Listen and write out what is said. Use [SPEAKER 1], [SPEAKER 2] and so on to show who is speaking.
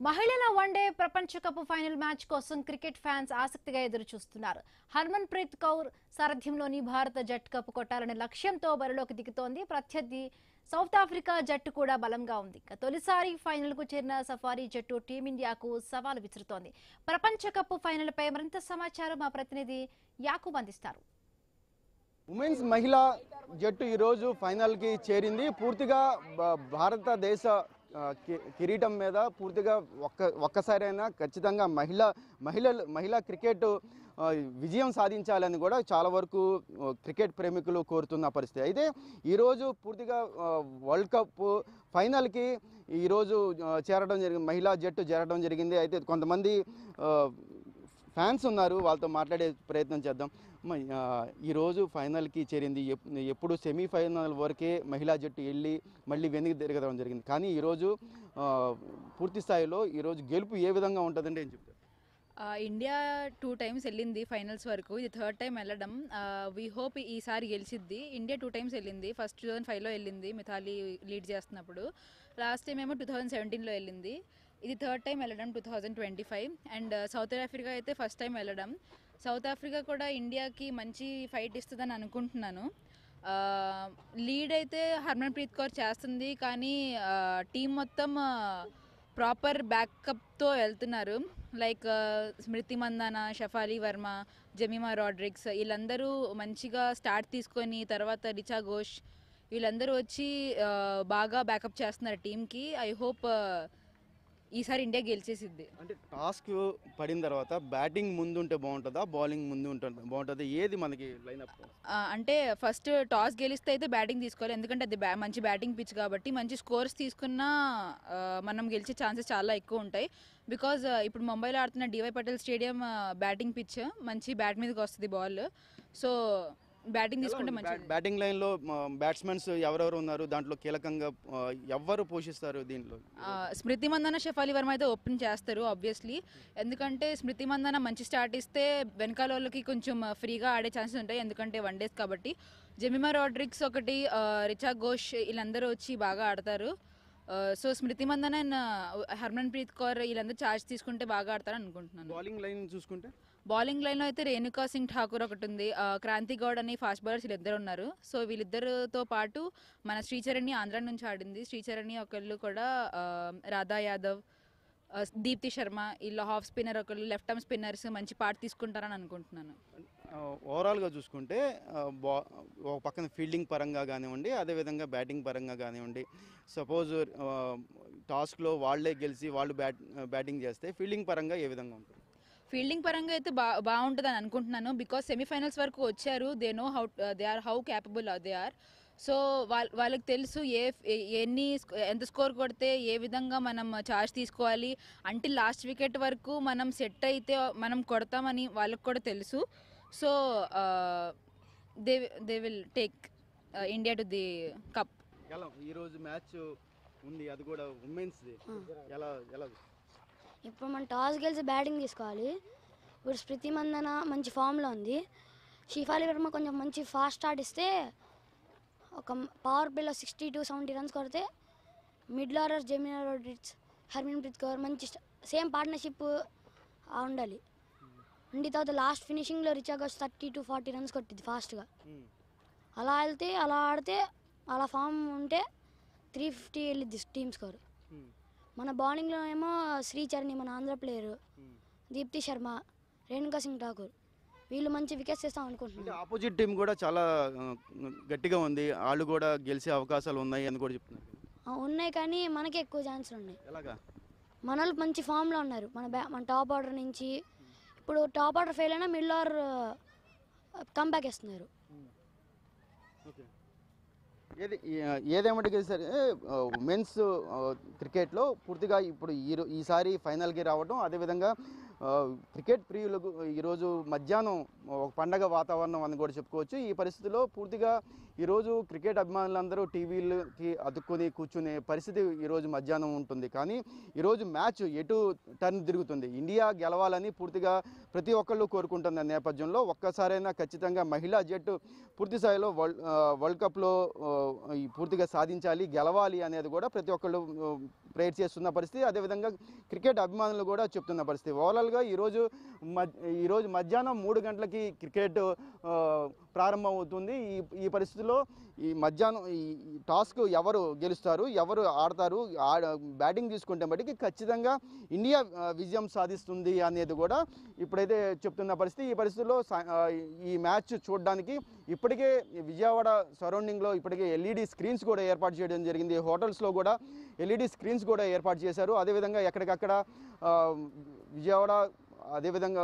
[SPEAKER 1] మహిళల వన్డే ప్రపంచ cup final match కోసం క్రికెట్ ఫ్యాన్స్ ఆసక్తిగా ఎదురుచూస్తున్నారు. హర్మన్ ప్రీత్ కౌర్ సారథ్యంలోని భారత జట్టు కప్ కొట్టాలనే లక్ష్యంతో బరిలోకి దిగుతోంది. ప్రత్యర్థి సౌత్ ఆఫ్రికా జట్టు కూడా బలంగా ఉంది. తొలిసారి ఫైనల్ కు చేరిన సఫారీ జట్టు టీమిండియాకు సవాలు విసురుతోంది. ప్రపంచ కప్ ఫైనల్ పై మరింత సమాచారం మా ప్రతినిధి యాకూబ్ అందిస్తారు.
[SPEAKER 2] ఉమెన్స్ మహిళా జట్టు ఈరోజు ఫైనల్కి చేరింది. పూర్తిగా భారతదేశ కిరీటం మీద పూర్తిగా ఒక్కసారైనా ఖచ్చితంగా మహిళా క్రికెట్ విజయం సాధించాలని కూడా చాలా వరకు క్రికెట్ ప్రేమికులు కోరుతున్న పరిస్థితి. అయితే ఈరోజు పూర్తిగా వరల్డ్ కప్ ఫైనల్కి ఈరోజు చేరడం జరిగింది, మహిళా జట్టు చేరడం జరిగింది. అయితే కొంతమంది ఫ్యాన్స్ ఉన్నారు, వాళ్ళతో మాట్లాడే ప్రయత్నం చేద్దాం. ఈరోజు ఫైనల్కి చేరింది. ఎప్పుడు సెమీఫైనల్ వరకే మహిళా జట్టు వెళ్ళి మళ్ళీ వెనక్కి తిరగడం జరిగింది. కానీ ఈరోజు పూర్తి స్థాయిలో ఈరోజు గెలుపు ఏ విధంగా ఉంటుందంటే ఏం చెప్తారు?
[SPEAKER 3] ఇండియా 2 times వెళ్ళింది ఫైనల్స్ వరకు. ఇది 3rd time వెళ్ళడం. వీ హోప్ ఈసారి గెలిచిద్ది. ఇండియా 2 times వెళ్ళింది. ఫస్ట్ 2005లో వెళ్ళింది, మిథాలీ లీడ్ చేస్తున్నప్పుడు. లాస్ట్ టైం ఏమో 2017లో వెళ్ళింది. ఇది 3rd time వెళ్ళడం 2025. అండ్ సౌత్ ఆఫ్రికా అయితే ఫస్ట్ టైం వెళ్ళడం. సౌత్ ఆఫ్రికా కూడా ఇండియాకి మంచి ఫైట్ ఇస్తుందని అనుకుంటున్నాను. లీడ్ అయితే హర్మన్ ప్రీత్ కౌర్ చేస్తుంది, కానీ టీం మొత్తం ప్రాపర్ బ్యాకప్తో వెళ్తున్నారు. లైక్ స్మృతి మందాన, షఫాలి వర్మ, జమీమా రాడ్రిక్స్ వీళ్ళందరూ మంచిగా స్టార్ట్ తీసుకొని తర్వాత రిచా ఘోష్ వీళ్ళందరూ వచ్చి బాగా బ్యాకప్ చేస్తున్నారు టీంకి. ఐ హోప్ ఈసారి ఇండియా గెలిచేసిద్ది.
[SPEAKER 2] అంటే టాస్క్ పడిన తర్వాత బ్యాటింగ్ ముందు ఉంటే బాగుంటుందా, బౌలింగ్ ముందు ఉంటే బాగుంటుందా? ఏది మనకి లైనప్?
[SPEAKER 3] అంటే ఫస్ట్ టాస్ గెలిస్తే అయితే బ్యాటింగ్ తీసుకోవాలి, ఎందుకంటే అది మంచి బ్యాటింగ్ పిచ్ కాబట్టి. మంచి స్కోర్స్ తీసుకున్నా మనం గెలిచే ఛాన్సెస్ చాలా ఎక్కువ ఉంటాయి. బికాజ్ ఇప్పుడు ముంబైలో ఆడుతున్న D Y Patil stadium batting pitch, మంచి బ్యాట్ మీదకి వస్తుంది బాల్. సో బ్యాటింగ్ తీసుకుంటే మంచి.
[SPEAKER 2] బ్యాటింగ్ లైన్లో బ్యాట్స్మెన్స్ ఎవరెవరు ఉన్నారు, దాంట్లో కీలకంగా ఎవరు పోషిస్తారు దీంట్లో?
[SPEAKER 3] స్మృతి మందాన, షఫాలి వర్మ అయితే ఓపెన్ చేస్తారు ఆబ్వియస్లీ. ఎందుకంటే స్మృతి మందాన మంచి స్టార్ట్ ఇస్తే వెనకాల వాళ్ళకి కొంచెం ఫ్రీగా ఆడే ఛాన్సెస్ ఉంటాయి, ఎందుకంటే 1 days కాబట్టి. జెమిమా రాడ్రిక్స్ ఒకటి, రిచా ఘోష్ వీళ్ళందరూ వచ్చి బాగా ఆడతారు. So Smriti Mandhana and Harmanpreet Kaur వీళ్ళందరూ ఛార్జ్ తీసుకుంటే బాగా ఆడతారని అనుకుంటున్నాను.
[SPEAKER 2] బౌలింగ్ లైన్ చూసుకుంటే
[SPEAKER 3] బౌలింగ్ లైన్లో అయితే రేణుకా సింగ్ ఠాకూర్ ఒకటి ఉంది, క్రాంతి గౌడ్ అని ఫాస్ట్ బౌలర్స్ వీళ్ళిద్దరు ఉన్నారు. సో వీళ్ళిద్దరితో పాటు మన శ్రీచరణి ఆంధ్ర నుంచి ఆడింది. శ్రీచరణి ఒకళ్ళు కూడా, రాధా యాదవ్, దీప్తి శర్మ వీళ్ళు హాఫ్ స్పిన్నర్, ఒకళ్ళు లెఫ్ట్ ఆర్మ్ స్పిన్నర్స్ మంచి పార్ట్ తీసుకుంటారని అనుకుంటున్నాను.
[SPEAKER 2] ఓవరాల్గా చూసుకుంటే ఒక పక్కన ఫీల్డింగ్ పరంగా కానివ్వండి, అదేవిధంగా బ్యాటింగ్ పరంగా కానివ్వండి, సపోజ్ టాస్క్లో వాళ్ళే గెలిచి వాళ్ళు బ్యాటింగ్ చేస్తే ఫీల్డింగ్ పరంగా ఏ విధంగా ఉంటుంది?
[SPEAKER 3] ఫీల్డింగ్ పరంగా అయితే బాగుంటుందని అనుకుంటున్నాను. బికాస్ సెమీఫైనల్స్ వరకు వచ్చారు. They know how capable they are. So వాళ్ళకి తెలుసు ఎంత స్కోర్ కొడితే ఏ విధంగా మనం ఛార్జ్ తీసుకోవాలి. అంటే లాస్ట్ వికెట్ వరకు మనం సెట్ అయితే మనం కొడతామని వాళ్ళకి కూడా తెలుసు. So they will take India to the cup.
[SPEAKER 2] ఎలా ఈరోజు మ్యాచ్ ఉంది, అది కూడా ఉమెన్స్ ఎలా?
[SPEAKER 4] ఇప్పుడు మనం టాస్ గెలిచి బ్యాటింగ్ తీసుకోవాలి. ఇప్పుడు స్మృతి మందన మంచి ఫామ్లో ఉంది. షఫాలి వర్మ కొంచెం మంచి ఫాస్ట్ స్టార్ట్ ఇస్తే ఒక పవర్ ప్లేలో 60 to 70 runs కొడితే మిడిల్ ఆర్డర్ జెమినా రాడ్రిక్స్, హర్మన్ ప్రీత్ కౌర్ మంచి సేమ్ పార్ట్నర్షిప్ ఉండాలి. ఉండి తర్వాత last ఫినిషింగ్లో Richa Ghosh 30 to 40 runs కొట్టింది ఫాస్ట్గా. అలా వెళ్తే అలా ఆడితే అలా ఫామ్ ఉంటే 350 వెళ్ళిద్ది టీమ్ స్కోర్. మన బౌలింగ్లో ఏమో శ్రీచరణి మన ఆంధ్ర ప్లేయరు, దీప్తి శర్మ, రేణుకా సింగ్ ఠాకూర్ వీళ్ళు మంచి వికెట్స్ వేస్తాం అనుకుంటున్నాను.
[SPEAKER 2] ఆపోజిట్ టీం కూడా చాలా గట్టిగా ఉంది, వాళ్ళు కూడా గెలిచే అవకాశాలు ఉన్నాయి అని కూడా చెప్తున్నారు.
[SPEAKER 4] ఉన్నాయి, కానీ మనకే ఎక్కువ ఛాన్సులు ఉన్నాయి.
[SPEAKER 2] ఎలాగా?
[SPEAKER 4] మన వాళ్ళు మంచి ఫామ్లో ఉన్నారు. మన టాప్ ఆర్డర్ నుంచి ఇప్పుడు టాప్ ఆర్డర్ ఫెయిల్ అయినా మిడిల్ ఆర్డర్ కంబ్యాక్ వేస్తున్నారు.
[SPEAKER 2] ఏదేమంటే సరే ఉమెన్స్ క్రికెట్లో పూర్తిగా ఇప్పుడు ఈసారి ఫైనల్కి రావడం, అదేవిధంగా క్రికెట్ ప్రియులకు ఈరోజు మధ్యాహ్నం ఒక పండగ వాతావరణం అని కూడా చెప్పుకోవచ్చు. ఈ పరిస్థితిలో పూర్తిగా ఈరోజు క్రికెట్ అభిమానులందరూ టీవీలకి అతుక్కుని కూర్చునే పరిస్థితి ఈరోజు మధ్యాహ్నం ఉంటుంది. కానీ ఈరోజు మ్యాచ్ ఎటు టర్న్ తిరుగుతుంది, ఇండియా గెలవాలని పూర్తిగా ప్రతి ఒక్కళ్ళు కోరుకుంటున్న నేపథ్యంలో ఒక్కసారైనా ఖచ్చితంగా మహిళా జట్టు పూర్తి స్థాయిలో వరల్డ్ కప్లో పూర్తిగా సాధించాలి, గెలవాలి అనేది కూడా ప్రతి ఒక్కళ్ళు ప్రేర్ చేస్తున్న పరిస్థితి. అదేవిధంగా క్రికెట్ అభిమానులు కూడా చెప్తున్న పరిస్థితి. ఓవరాల్గా ఈరోజు మధ్యాహ్నం 3 గంటలకి క్రికెట్ ప్రారంభమవుతుంది. ఈ పరిస్థితిలో ఈ మధ్యాహ్నం ఈ టాస్క్ ఎవరు గెలుస్తారు, ఎవరు ఆడతారు, బ్యాటింగ్ తీసుకుంటే బట్టి ఖచ్చితంగా ఇండియా విజయం సాధిస్తుంది అనేది కూడా ఇప్పుడైతే చెప్తున్న పరిస్థితి. ఈ పరిస్థితుల్లో ఈ మ్యాచ్ చూడడానికి ఇప్పటికే విజయవాడ సరౌండింగ్లో ఇప్పటికే ఎల్ఈడి స్క్రీన్స్ కూడా ఏర్పాటు చేయడం జరిగింది. హోటల్స్లో కూడా ఎల్ఈడి స్క్రీన్స్ కూడా ఏర్పాటు చేశారు. అదేవిధంగా ఎక్కడికక్కడ విజయవాడ అదేవిధంగా